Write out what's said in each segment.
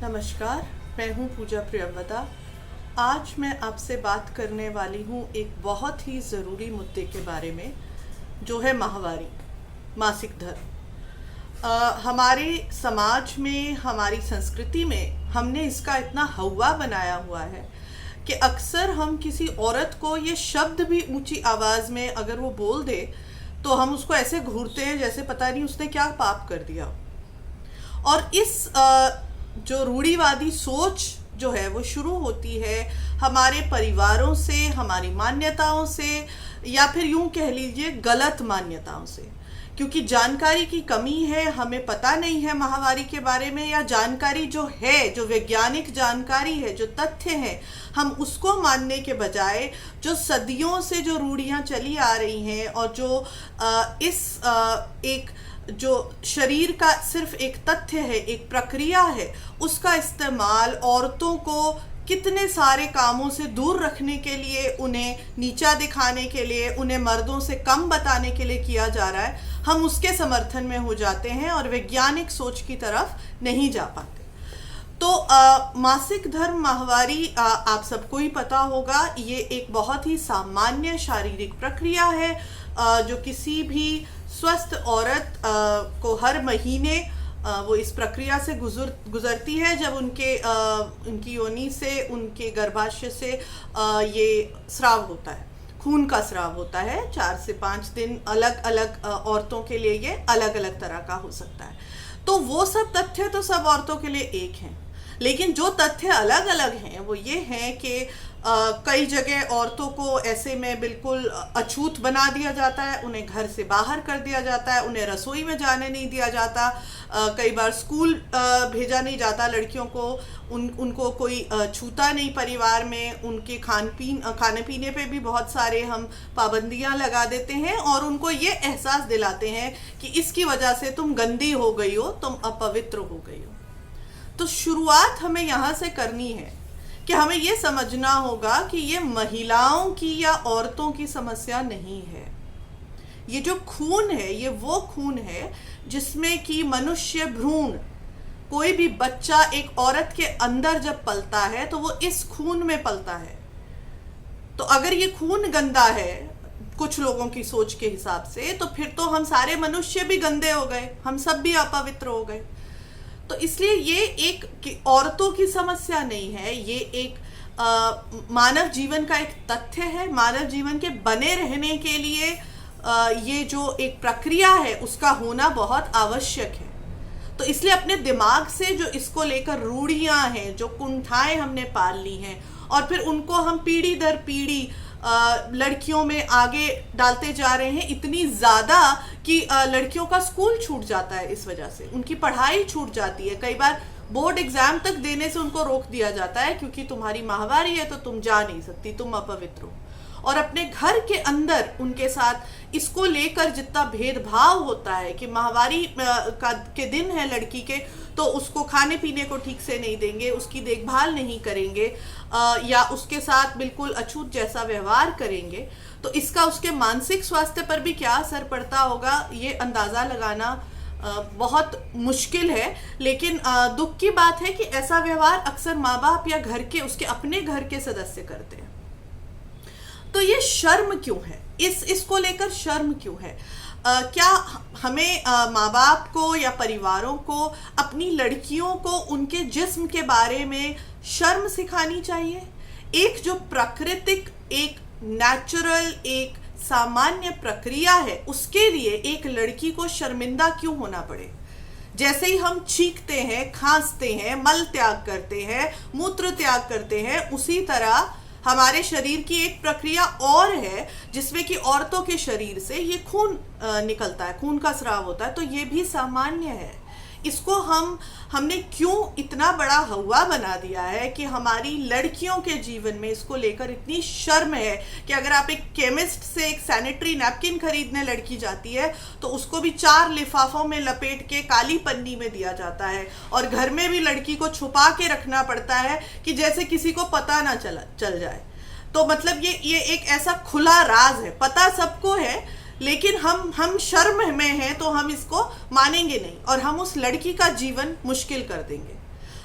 नमस्कार, मैं हूँ पूजा प्रियंवदा। आज मैं आपसे बात करने वाली हूँ एक बहुत ही ज़रूरी मुद्दे के बारे में, जो है माहवारी, मासिक धर्म। हमारे समाज में, हमारी संस्कृति में हमने इसका इतना हव्वा बनाया हुआ है कि अक्सर हम किसी औरत को ये शब्द भी ऊंची आवाज़ में अगर वो बोल दे तो हम उसको ऐसे घूरते हैं जैसे पता नहीं उसने क्या पाप कर दिया। और इस जो रूढ़िवादी सोच जो है वो शुरू होती है हमारे परिवारों से, हमारी मान्यताओं से, या फिर यूं कह लीजिए गलत मान्यताओं से, क्योंकि जानकारी की कमी है। हमें पता नहीं है माहवारी के बारे में, या जानकारी जो है, जो वैज्ञानिक जानकारी है, जो तथ्य है, हम उसको मानने के बजाय जो सदियों से जो रूढ़ियाँ चली आ रही हैं और जो एक जो शरीर का सिर्फ एक तथ्य है, एक प्रक्रिया है, उसका इस्तेमाल औरतों को कितने सारे कामों से दूर रखने के लिए, उन्हें नीचा दिखाने के लिए, उन्हें मर्दों से कम बताने के लिए किया जा रहा है, हम उसके समर्थन में हो जाते हैं और वैज्ञानिक सोच की तरफ नहीं जा पाते। तो मासिक धर्म, माहवारी, आप सबको ही पता होगा, ये एक बहुत ही सामान्य शारीरिक प्रक्रिया है जो किसी भी स्वस्थ औरत को हर महीने वो इस प्रक्रिया से गुजरती है, जब उनकी योनि से, उनके गर्भाशय से ये स्राव होता है, खून का स्राव होता है। 4 से 5 दिन, अलग अलग औरतों के लिए ये अलग अलग तरह का हो सकता है। तो वो सब तथ्य तो सब औरतों के लिए एक हैं, लेकिन जो तथ्य अलग अलग हैं वो ये हैं कि कई जगह औरतों को ऐसे में बिल्कुल अछूत बना दिया जाता है, उन्हें घर से बाहर कर दिया जाता है, उन्हें रसोई में जाने नहीं दिया जाता, कई बार स्कूल भेजा नहीं जाता लड़कियों को, उनको कोई छूता नहीं परिवार में, उनके खाने पीने पे भी बहुत सारे हम पाबंदियां लगा देते हैं और उनको ये एहसास दिलाते हैं कि इसकी वजह से तुम गंदी हो गई हो, तुम अपवित्र हो गई हो। तो शुरुआत हमें यहाँ से करनी है कि हमें ये समझना होगा कि ये महिलाओं की या औरतों की समस्या नहीं है। ये जो खून है, ये वो खून है जिसमें कि मनुष्य भ्रूण, कोई भी बच्चा एक औरत के अंदर जब पलता है तो वो इस खून में पलता है। तो अगर ये खून गंदा है कुछ लोगों की सोच के हिसाब से, तो फिर तो हम सारे मनुष्य भी गंदे हो गए, हम सब भी अपवित्र हो गए। तो इसलिए ये एक औरतों की समस्या नहीं है, ये एक मानव जीवन का एक तथ्य है। मानव जीवन के बने रहने के लिए ये जो एक प्रक्रिया है उसका होना बहुत आवश्यक है। तो इसलिए अपने दिमाग से जो इसको लेकर रूढ़ियां हैं, जो कुंठाएं हमने पाल ली हैं, और फिर उनको हम पीढ़ी दर पीढ़ी लड़कियों में आगे डालते जा रहे हैं, इतनी ज़्यादा कि लड़कियों का स्कूल छूट जाता है, इस वजह से उनकी पढ़ाई छूट जाती है। कई बार बोर्ड एग्जाम तक देने से उनको रोक दिया जाता है क्योंकि तुम्हारी माहवारी है तो तुम जा नहीं सकती, तुम अपवित्र हो। और अपने घर के अंदर उनके साथ इसको लेकर जितना भेदभाव होता है कि माहवारी के दिन है लड़की के, तो उसको खाने पीने को ठीक से नहीं देंगे, उसकी देखभाल नहीं करेंगे, या उसके साथ बिल्कुल अछूत जैसा व्यवहार करेंगे, तो इसका उसके मानसिक स्वास्थ्य पर भी क्या असर पड़ता होगा, ये अंदाज़ा लगाना बहुत मुश्किल है। लेकिन दुख की बात है कि ऐसा व्यवहार अक्सर माँ बाप या घर के, उसके अपने घर के सदस्य करते हैं। तो ये शर्म क्यों है, इसको लेकर शर्म क्यों है? क्या हमें माँ बाप को या परिवारों को अपनी लड़कियों को उनके जिस्म के बारे में शर्म सिखानी चाहिए? एक जो प्राकृतिक, एक नेचुरल, एक सामान्य प्रक्रिया है, उसके लिए एक लड़की को शर्मिंदा क्यों होना पड़े? जैसे ही हम चीखते हैं, खांसते हैं, मल त्याग करते हैं, मूत्र त्याग करते हैं, उसी तरह हमारे शरीर की एक प्रक्रिया और है जिसमें कि औरतों के शरीर से ये खून निकलता है, खून का स्राव होता है, तो ये भी सामान्य है। इसको हमने क्यों इतना बड़ा हव्वा बना दिया है कि हमारी लड़कियों के जीवन में इसको लेकर इतनी शर्म है कि अगर आप एक केमिस्ट से एक सैनिटरी नैपकिन खरीदने लड़की जाती है तो उसको भी 4 लिफाफों में लपेट के काली पन्नी में दिया जाता है, और घर में भी लड़की को छुपा के रखना पड़ता है कि जैसे किसी को पता ना चल जाए। तो मतलब ये एक ऐसा खुला राज है, पता सबको है, लेकिन हम शर्म में हैं तो हम इसको मानेंगे नहीं और हम उस लड़की का जीवन मुश्किल कर देंगे।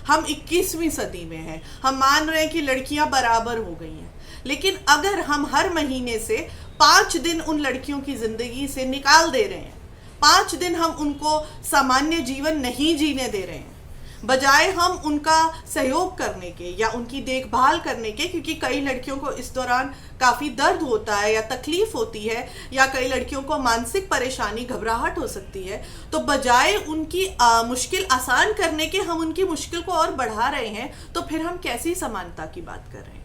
हम 21वीं सदी में हैं, हम मान रहे हैं कि लड़कियां बराबर हो गई हैं, लेकिन अगर हम हर महीने से 5 दिन उन लड़कियों की जिंदगी से निकाल दे रहे हैं, 5 दिन हम उनको सामान्य जीवन नहीं जीने दे रहे हैं, बजाय हम उनका सहयोग करने के या उनकी देखभाल करने के, क्योंकि कई लड़कियों को इस दौरान काफ़ी दर्द होता है या तकलीफ होती है, या कई लड़कियों को मानसिक परेशानी, घबराहट हो सकती है, तो बजाय उनकी मुश्किल आसान करने के हम उनकी मुश्किल को और बढ़ा रहे हैं, तो फिर हम कैसी समानता की बात कर रहे हैं।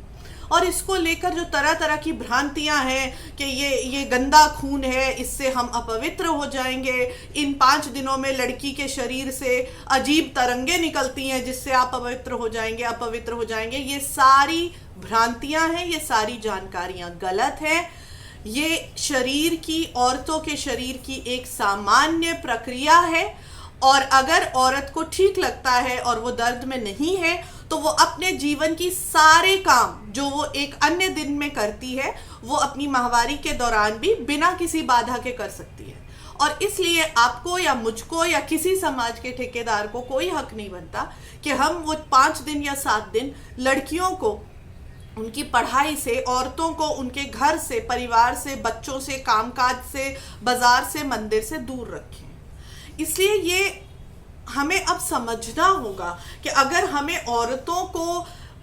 और इसको लेकर जो तरह तरह की भ्रांतियां हैं कि ये गंदा खून है, इससे हम अपवित्र हो जाएंगे, इन 5 दिनों में लड़की के शरीर से अजीब तरंगे निकलती हैं जिससे आप अपवित्र हो जाएंगे, ये सारी भ्रांतियां हैं, ये सारी जानकारियां गलत हैं। ये शरीर की, औरतों के शरीर की एक सामान्य प्रक्रिया है, और अगर औरत को ठीक लगता है और वो दर्द में नहीं है, तो वो अपने जीवन की सारे काम जो वो एक अन्य दिन में करती है, वो अपनी माहवारी के दौरान भी बिना किसी बाधा के कर सकती है। और इसलिए आपको या मुझको या किसी समाज के ठेकेदार को कोई हक नहीं बनता कि हम वो 5 दिन या 7 दिन लड़कियों को उनकी पढ़ाई से, औरतों को उनके घर से, परिवार से, बच्चों से, कामकाज से, बाजार से, मंदिर से दूर रखें। इसलिए ये हमें अब समझना होगा कि अगर हमें औरतों को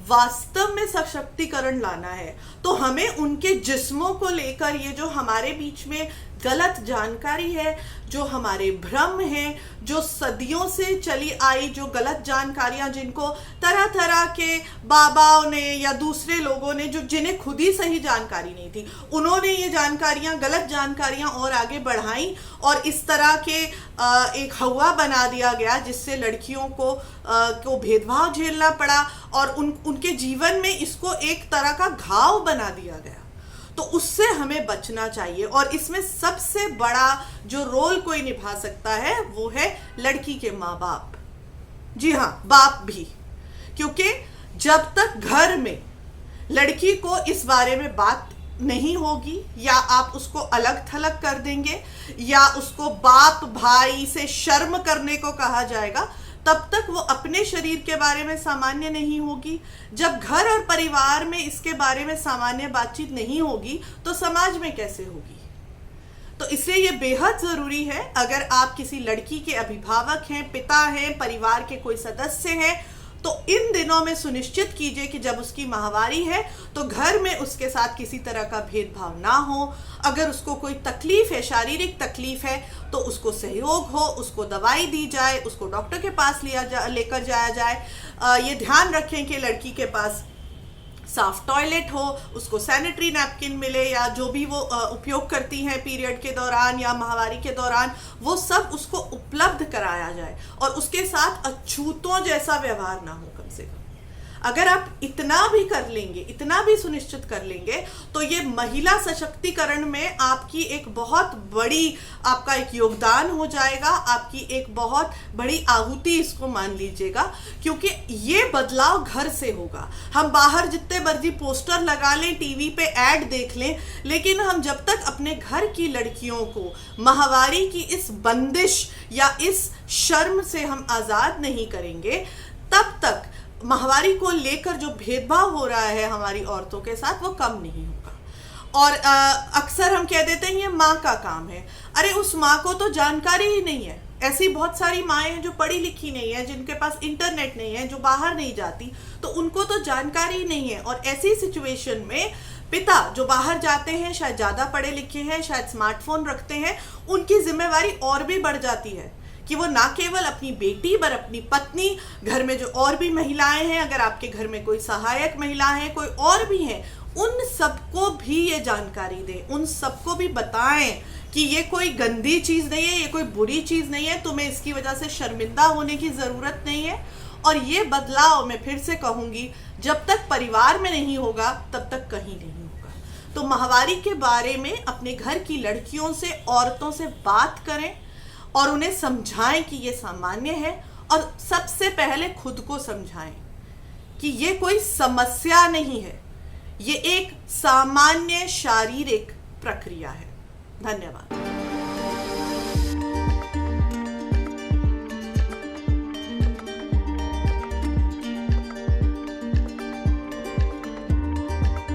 वास्तव में सशक्तिकरण लाना है, तो हमें उनके जिस्मों को लेकर ये जो हमारे बीच में गलत जानकारी है, जो हमारे भ्रम हैं, जो सदियों से चली आई जो गलत जानकारियां, जिनको तरह तरह के बाबाओं ने या दूसरे लोगों ने, जो जिन्हें खुद ही सही जानकारी नहीं थी, उन्होंने ये जानकारियां, गलत जानकारियां और आगे बढ़ाई, और इस तरह के एक हवा बना दिया गया जिससे लड़कियों को भेदभाव झेलना पड़ा, और उनके जीवन में इसको एक तरह का घाव बना दिया गया। तो उससे हमें बचना चाहिए, और इसमें सबसे बड़ा जो रोल कोई निभा सकता है वो है लड़की के माँ बाप। जी हाँ, बाप भी, क्योंकि जब तक घर में लड़की को इस बारे में बात नहीं होगी, या आप उसको अलग थलग कर देंगे, या उसको बाप भाई से शर्म करने को कहा जाएगा, तब तक वो अपने शरीर के बारे में सामान्य नहीं होगी। जब घर और परिवार में इसके बारे में सामान्य बातचीत नहीं होगी, तो समाज में कैसे होगी? तो इसलिए ये बेहद ज़रूरी है, अगर आप किसी लड़की के अभिभावक हैं, पिता हैं, परिवार के कोई सदस्य हैं, तो इन दिनों में सुनिश्चित कीजिए कि जब उसकी माहवारी है तो घर में उसके साथ किसी तरह का भेदभाव ना हो। अगर उसको कोई तकलीफ है, शारीरिक तकलीफ है, तो उसको सहयोग हो, उसको दवाई दी जाए, उसको डॉक्टर के पास लेकर जाया जाए। ये ध्यान रखें कि लड़की के पास साफ टॉयलेट हो, उसको सैनिटरी नैपकिन मिले, या जो भी वो उपयोग करती हैं पीरियड के दौरान या माहवारी के दौरान, वो सब उसको उपलब्ध कराया जाए, और उसके साथ अछूतों जैसा व्यवहार ना हो। कम से कम अगर आप इतना भी कर लेंगे, इतना भी सुनिश्चित कर लेंगे, तो ये महिला सशक्तिकरण में आपकी एक बहुत बड़ी, आपका एक योगदान हो जाएगा, आपकी एक बहुत बड़ी आहुति इसको मान लीजिएगा, क्योंकि ये बदलाव घर से होगा। हम बाहर जितने मर्जी पोस्टर लगा लें, टीवी पे ऐड देख लें, लेकिन हम जब तक अपने घर की लड़कियों को माहवारी की इस बंदिश या इस शर्म से हम आज़ाद नहीं करेंगे, तब तक माहवारी को लेकर जो भेदभाव हो रहा है हमारी औरतों के साथ, वो कम नहीं होगा। और अक्सर हम कह देते हैं ये माँ का काम है। अरे उस माँ को तो जानकारी ही नहीं है। ऐसी बहुत सारी माएँ हैं जो पढ़ी लिखी नहीं है, जिनके पास इंटरनेट नहीं है, जो बाहर नहीं जाती, तो उनको तो जानकारी नहीं है। और ऐसी सिचुएशन में पिता जो बाहर जाते हैं, शायद ज़्यादा पढ़े लिखे हैं, शायद स्मार्टफोन रखते हैं, उनकी जिम्मेवारी और भी बढ़ जाती है कि वो ना केवल अपनी बेटी पर अपनी पत्नी, घर में जो और भी महिलाएं हैं, अगर आपके घर में कोई सहायक महिला है, कोई और भी हैं, उन सबको भी ये जानकारी दें, उन सबको भी बताएं कि ये कोई गंदी चीज़ नहीं है, ये कोई बुरी चीज़ नहीं है, तुम्हें इसकी वजह से शर्मिंदा होने की ज़रूरत नहीं है। और ये बदलाव, मैं फिर से कहूँगी, जब तक परिवार में नहीं होगा तब तक कहीं नहीं होगा। तो माहवारी के बारे में अपने घर की लड़कियों से, औरतों से बात करें और उन्हें समझाएं कि ये सामान्य है, और सबसे पहले खुद को समझाएं कि ये कोई समस्या नहीं है, ये एक सामान्य शारीरिक प्रक्रिया है। धन्यवाद।